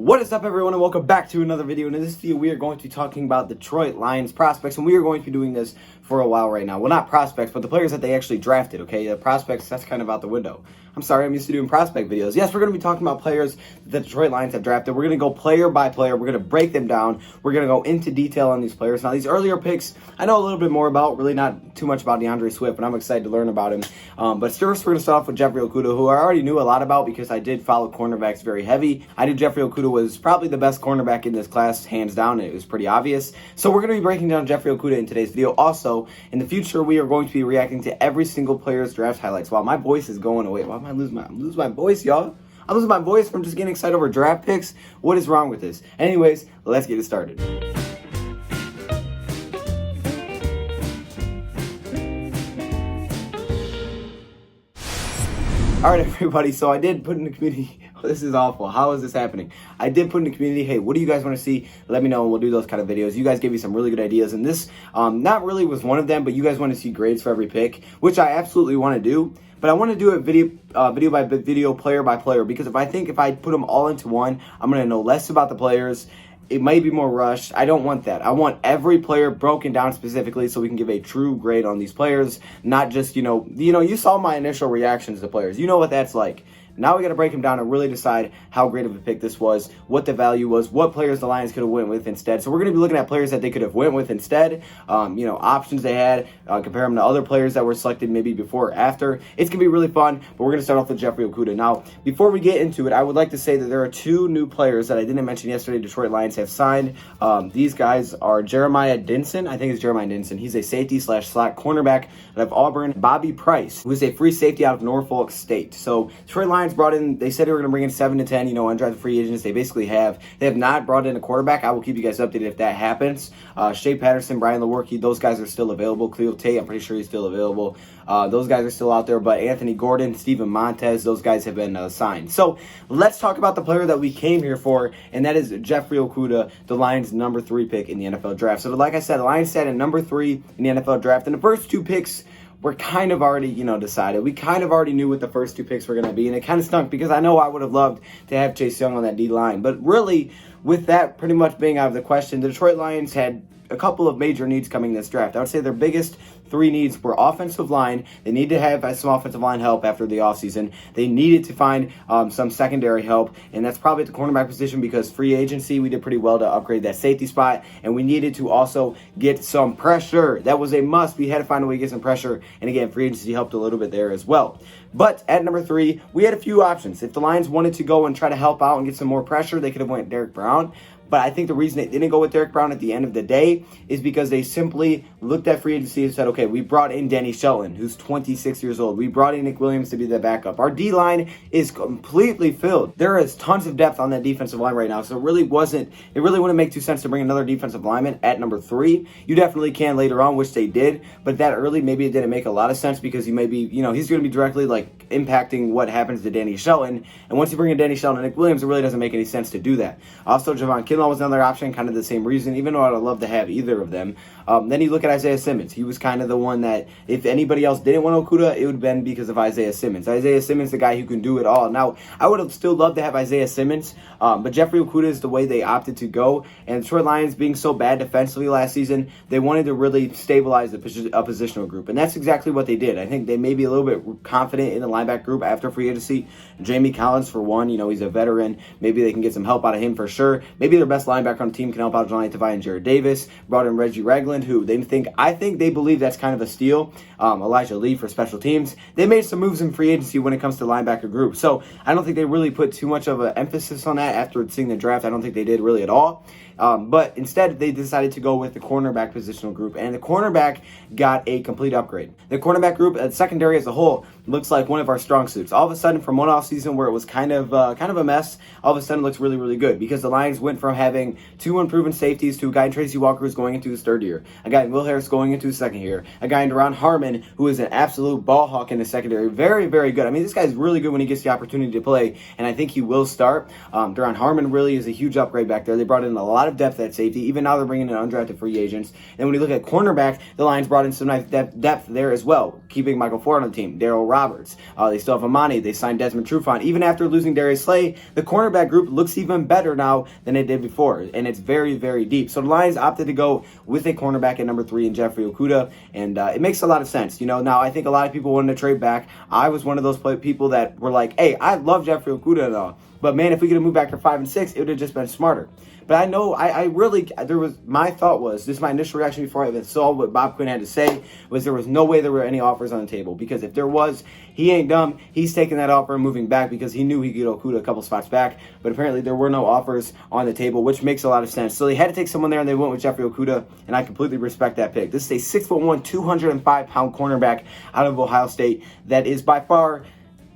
What is up, everyone, and welcome back to another video. And in this video, we are going to be talking about Detroit Lions prospects, and we are going to be doing this for a while right now. Well, not prospects, but the players that they actually drafted, okay? The prospects, that's kind of out the window. I'm sorry, I'm used to doing prospect videos. Yes, we're going to be talking about players that the Detroit Lions have drafted. We're going to go player by player. We're going to break them down. We're going to go into detail on these players. Now, these earlier picks, I know a little bit more about, really not too much about DeAndre Swift, but I'm excited to learn about him. But first, we're going to start off with Jeffery Okudah, who I already knew a lot about because I did follow cornerbacks very heavy. I knew Jeffery Okudah was probably the best cornerback in this class, hands down. It was pretty obvious. So we're going to be breaking down Jeffery Okudah in today's video. Also, in the future, we are going to be reacting to every single player's draft highlights. Wow, my voice is going away. Why am I losing my voice, y'all? I'm losing my voice from just getting excited over draft picks. What is wrong with this? Anyways, let's get it started. All right, everybody, so I did put in the community, this is awful, how is this happening? I did put in the community, hey, what do you guys want to see? Let me know, and we'll do those kind of videos. You guys gave me some really good ideas, and this not really was one of them, but you guys want to see grades for every pick, which I absolutely want to do. But I want to do it video by video, player by player, because if I put them all into one, I'm going to know less about the players. It might be more rushed. I don't want that. I want every player broken down specifically so we can give a true grade on these players, not just, you saw my initial reactions to players. You know what that's like. Now we got to break them down and really decide how great of a pick this was, what the value was, what players the Lions could have went with instead. So we're going to be looking at players that they could have went with instead, options they had, compare them to other players that were selected maybe before or after. It's going to be really fun, but we're going to start off with Jeffery Okudah. Now, before we get into it, I would like to say that there are two new players that I didn't mention yesterday Detroit Lions have signed. These guys are Jeremiah Dinson. I think it's Jeremiah Dinson. He's a safety / slot cornerback out of Auburn. Bobby Price, who is a free safety out of Norfolk State. So Detroit Lions brought in, they said they were going to bring in 7 to 10, undrafted free agents. They basically have. They have not brought in a quarterback. I will keep you guys updated if that happens. Shea Patterson, Brian Lewerke, those guys are still available. Cleo Tate, I'm pretty sure he's still available. Those guys are still out there, but Anthony Gordon, Steven Montez, those guys have been signed. So let's talk about the player that we came here for, and that is Jeffery Okudah, the Lions' number 3 pick in the NFL draft. So like I said, the Lions sat at number 3 in the NFL draft, and the first 2 picks we're kind of already, decided. We kind of already knew what the first 2 picks were going to be, and it kind of stunk because I know I would have loved to have Chase Young on that D-line. But really, with that pretty much being out of the question, the Detroit Lions had a couple of major needs coming this draft. I would say their biggest 3 needs were offensive line. They need to have some offensive line help after the offseason. They needed to find some secondary help, and that's probably at the cornerback position because free agency, we did pretty well to upgrade that safety spot, and we needed to also get some pressure. That was a must. We had to find a way to get some pressure, and again, free agency helped a little bit there as well. But at number 3, we had a few options. If the Lions wanted to go and try to help out and get some more pressure, they could have went Derek Brown. But I think the reason they didn't go with Derek Brown at the end of the day is because they simply looked at free agency and said, okay, we brought in Danny Shelton, who's 26 years old. We brought in Nick Williams to be the backup. Our D-line is completely filled. There is tons of depth on that defensive line right now, so it really wouldn't make too sense to bring another defensive lineman at number 3. You definitely can later on, which they did, but that early, maybe it didn't make a lot of sense because he may be, he's going to be directly impacting what happens to Danny Shelton, and once you bring in Danny Shelton and Nick Williams, it really doesn't make any sense to do that. Also, Javon Kinlaw was another option, kind of the same reason, even though I'd love to have either of them. Then you look at Isaiah Simmons. He was kind of the one that if anybody else didn't want Okudah, it would have been because of Isaiah Simmons. Isaiah Simmons, the guy who can do it all. Now, I would have still loved to have Isaiah Simmons, but Jeffery Okudah is the way they opted to go. And the Detroit Lions being so bad defensively last season, they wanted to really stabilize a positional group, and that's exactly what they did. I think they may be a little bit confident in the linebacker group after free agency. Jamie Collins, for one, he's a veteran. Maybe they can get some help out of him for sure. Maybe their best linebacker on the team can help out Johnny Tavai and Jared Davis. Brought in Reggie Ragland, who I think they believe that's kind of a steal. Elijah Lee for special teams. They made some moves in free agency when it comes to linebacker group. So I don't think they really put too much of an emphasis on that after seeing the draft. I don't think they did really at all. But instead, they decided to go with the cornerback positional group, and the cornerback got a complete upgrade. The cornerback group, secondary as a whole, looks like one of our strong suits. All of a sudden, from one offseason where it was kind of a mess, all of a sudden it looks really, really good because the Lions went from having 2 unproven safeties to a guy in Tracy Walker who's going into his 3rd year, a guy in Will Harris going into his 2nd year, a guy in Deron Harmon who is an absolute ball hawk in the secondary. Very, very good. I mean, this guy's really good when he gets the opportunity to play, and I think he will start. Deron Harmon really is a huge upgrade back there. They brought in a lot of depth at safety. Even now they're bringing in undrafted free agents. And when you look at cornerback, the Lions brought in some nice depth there as well, keeping Michael Ford on the team, Darryl Roberts. They still have Amani. They signed Desmond Trufant. Even after losing Darius Slay, the cornerback group looks even better now than it did before, and it's very, very deep. So the Lions opted to go with a cornerback at number 3 in Jeffery Okudah, and it makes a lot of sense. Now I think a lot of people wanted to trade back. I was one of those people that were like, hey, I love Jeffery Okudah and all, but man, if we could have moved back to 5 and 6, it would have just been smarter. But I know, my thought was, this is my initial reaction before I even saw what Bob Quinn had to say, was there was no way there were any offers on the table. Because if there was, he ain't dumb. He's taking that offer and moving back because he knew he could get Okudah a couple spots back. But apparently there were no offers on the table, which makes a lot of sense. So they had to take someone there, and they went with Jeffery Okudah, and I completely respect that pick. This is a 6'1", 205-pound cornerback out of Ohio State that is by far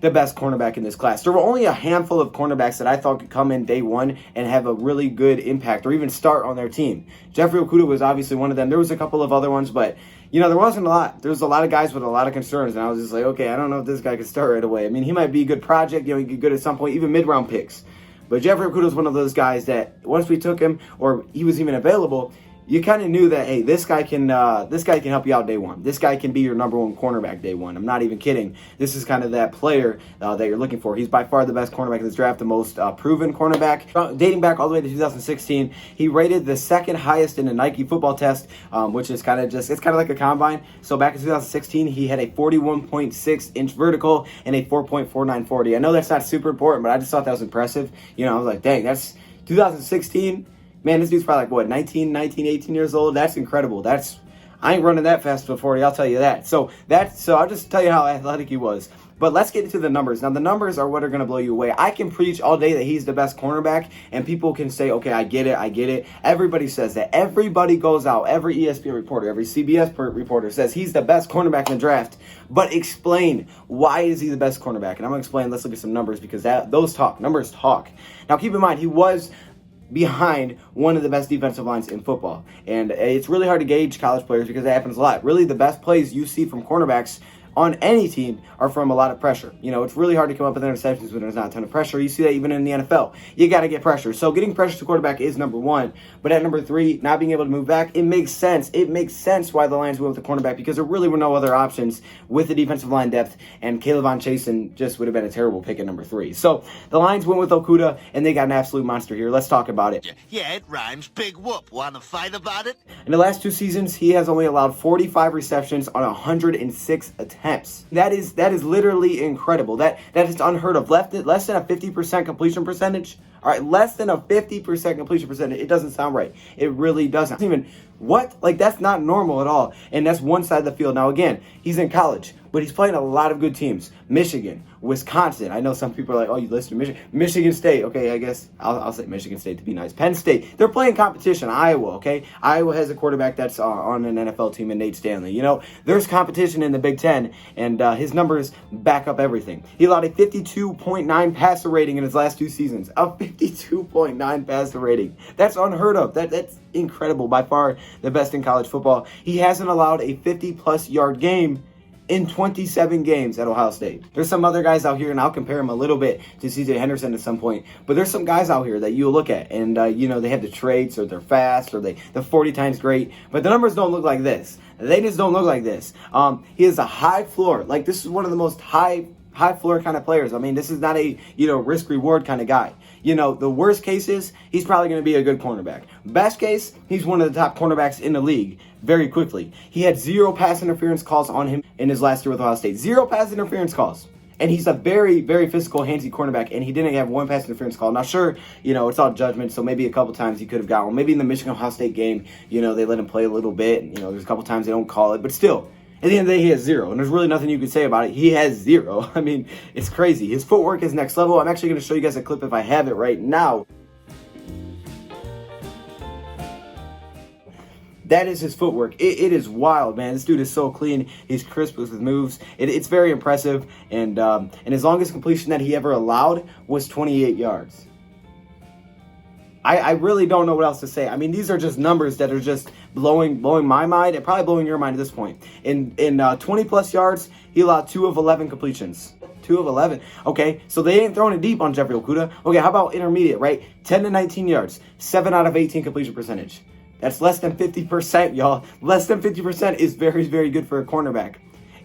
the best cornerback in this class. There were only a handful of cornerbacks that I thought could come in day one and have a really good impact or even start on their team. Jeffery Okudah was obviously one of them. There was a couple of other ones, but there wasn't a lot. There was a lot of guys with a lot of concerns, and I was just like, okay, I don't know if this guy could start right away. I mean, he might be a good project, he could be good at some point, even mid-round picks. But Jeffery Okudah was one of those guys that once we took him, or he was even available, you kind of knew that, hey, this guy can help you out day one. This guy can be your number 1 cornerback day one. I'm not even kidding. This is kind of that player that you're looking for. He's by far the best cornerback in this draft, the most proven cornerback. Dating back all the way to 2016, he rated the 2nd highest in the Nike football test, which is kind of like a combine. So back in 2016, he had a 41.6-inch vertical and a 4.49 40. I know that's not super important, but I just thought that was impressive. I was like, dang, that's 2016. Man, this dude's probably like, 18 years old? That's incredible. I ain't running that fast for 40, I'll tell you that. So I'll just tell you how athletic he was. But let's get into the numbers. Now, the numbers are what are going to blow you away. I can preach all day that he's the best cornerback, and people can say, okay, I get it. Everybody says that. Everybody goes out. Every ESPN reporter, every CBS reporter says he's the best cornerback in the draft. But explain, why is he the best cornerback? And I'm going to explain. Let's look at some numbers, because numbers talk. Now, keep in mind, he was behind one of the best defensive lines in football. And it's really hard to gauge college players because it happens a lot. Really, the best plays you see from cornerbacks on any team are from a lot of pressure. It's really hard to come up with interceptions when there's not a ton of pressure. You see that even in the NFL. You got to get pressure. So getting pressure to quarterback is number 1. But at number 3, not being able to move back, it makes sense. It makes sense why the Lions went with the cornerback, because there really were no other options with the defensive line depth, and Caleb Von Chasen just would have been a terrible pick at number 3. So the Lions went with Okudah, and they got an absolute monster here. Let's talk about it. Yeah, it rhymes. Big whoop. Want to fight about it? In the last 2 seasons, he has only allowed 45 receptions on 106 attempts. That is literally incredible. That is unheard of. Less than a 50% completion percentage. All right, less than a 50% completion percentage. It doesn't sound right. It really doesn't. That's not normal at all. And that's one side of the field. Now, again, he's in college, but he's playing a lot of good teams. Michigan, Wisconsin. I know some people are like, oh, you listed Michigan. Michigan State. Okay, I guess I'll say Michigan State to be nice. Penn State. They're playing competition. Iowa, okay? Iowa has a quarterback that's on an NFL team in Nate Stanley. There's competition in the Big Ten, and his numbers back up everything. He allowed a 52.9 passer rating in his last 2 seasons. A 52.9 passer rating. That's unheard of. That's incredible. By far the best in college football. He hasn't allowed a 50-plus yard game in 27 games at Ohio State. There's some other guys out here, and I'll compare him a little bit to CJ Henderson at some point, but there's some guys out here that you look at, and they have the traits, or they're fast, or the 40 times great, but the numbers don't look like this. They just don't look like this. He has a high floor. This is one of the most high floor kind of players. I mean, this is not a, risk reward kind of guy. The worst case is he's probably going to be a good cornerback. Best case, he's one of the top cornerbacks in the league very quickly. He had 0 pass interference calls on him in his last year with Ohio State. 0 pass interference calls. And he's a very, very physical, handsy cornerback, and he didn't have 1 pass interference call. Now, sure, it's all judgment, so maybe a couple times he could have got one. Maybe in the Michigan-Ohio State game, they let him play a little bit. And, there's a couple times they don't call it, but still, at the end of the day, he has 0, and there's really nothing you can say about it. He has 0. I mean, it's crazy. His footwork is next level. I'm actually going to show you guys a clip if I have it right now. That is his footwork. It is wild, man. This dude is so clean. He's crisp with his moves. It's very impressive. And his longest completion that he ever allowed was 28 yards. I really don't know what else to say. I mean, these are just numbers that are just blowing my mind and probably blowing your mind at this point. In 20 plus yards, he allowed 2 of 11 completions. 2 of 11. Okay, so they ain't throwing it deep on Jeffery Okudah. Okay, how about intermediate, right? 10 to 19 yards, 7 out of 18 completion percentage. That's less than 50%, y'all. Less than 50% is very, very good for a cornerback.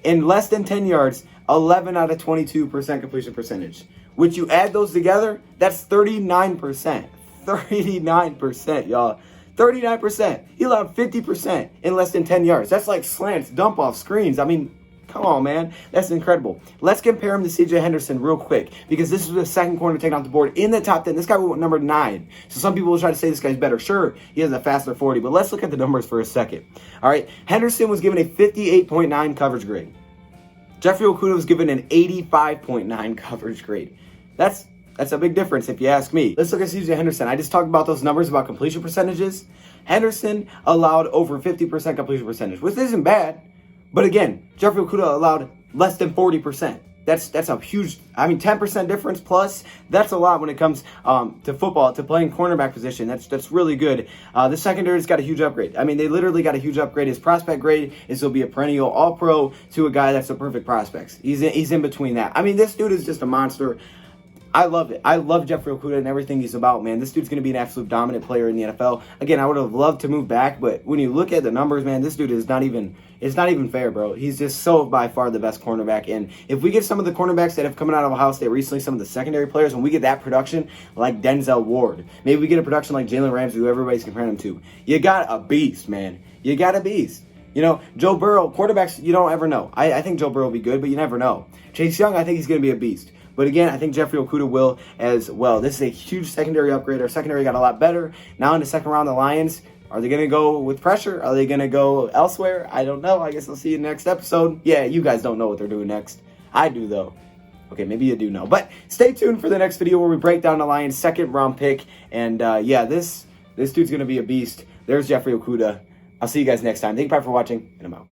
In less than 10 yards, 11 out of 22% completion percentage. Which you add those together, that's 39%. 39%, y'all. 39%. He allowed 50% in less than 10 yards. That's like slants, dump off, screens. I mean, come on, man. That's incredible. Let's compare him to C.J. Henderson real quick, because this is the second corner taken off the board in the top 10. This guy went number 9. So some people will try to say this guy's better. Sure, he has a faster 40, but let's look at the numbers for a second. All right, Henderson was given a 58.9 coverage grade. Jeffery Okudah was given an 85.9 coverage grade. That's a big difference if you ask me. Let's look at C.J. Henderson. I just talked about those numbers about completion percentages. Henderson allowed over 50% completion percentage, which isn't bad. But again, Jeffery Okudah allowed less than 40%. That's a huge, 10% difference plus. That's a lot when it comes to football, to playing cornerback position. That's really good. The secondary's got a huge upgrade. I mean, they literally got a huge upgrade. His prospect grade is he'll be a perennial All-Pro to a guy that's a perfect prospect. He's in between that. I mean, this dude is just a monster. I love it. I love Jeffery Okudah and everything he's about, man. This dude's going to be an absolute dominant player in the NFL. Again, I would have loved to move back, but when you look at the numbers, man, this dude is not even fair, bro. He's just so by far the best cornerback. And if we get some of the cornerbacks that have come out of Ohio State recently, some of the secondary players, and we get that production like Denzel Ward, maybe we get a production like Jalen Ramsey, who everybody's comparing him to, you got a beast, man. You got a beast. You know, Joe Burrow, quarterbacks, you don't ever know. I think Joe Burrow will be good, but you never know. Chase Young, I think he's going to be a beast. But again, I think Jeffery Okudah will as well. This is a huge secondary upgrade. Our secondary got a lot better. Now in the second round, the Lions, are they going to go with pressure? Are they going to go elsewhere? I don't know. I guess I'll see you next episode. Yeah, you guys don't know what they're doing next. I do, though. Okay, maybe you do know. But stay tuned for the next video where we break down the Lions' second round pick. And yeah, this dude's going to be a beast. There's Jeffery Okudah. I'll see you guys next time. Thank you for watching, and I'm out.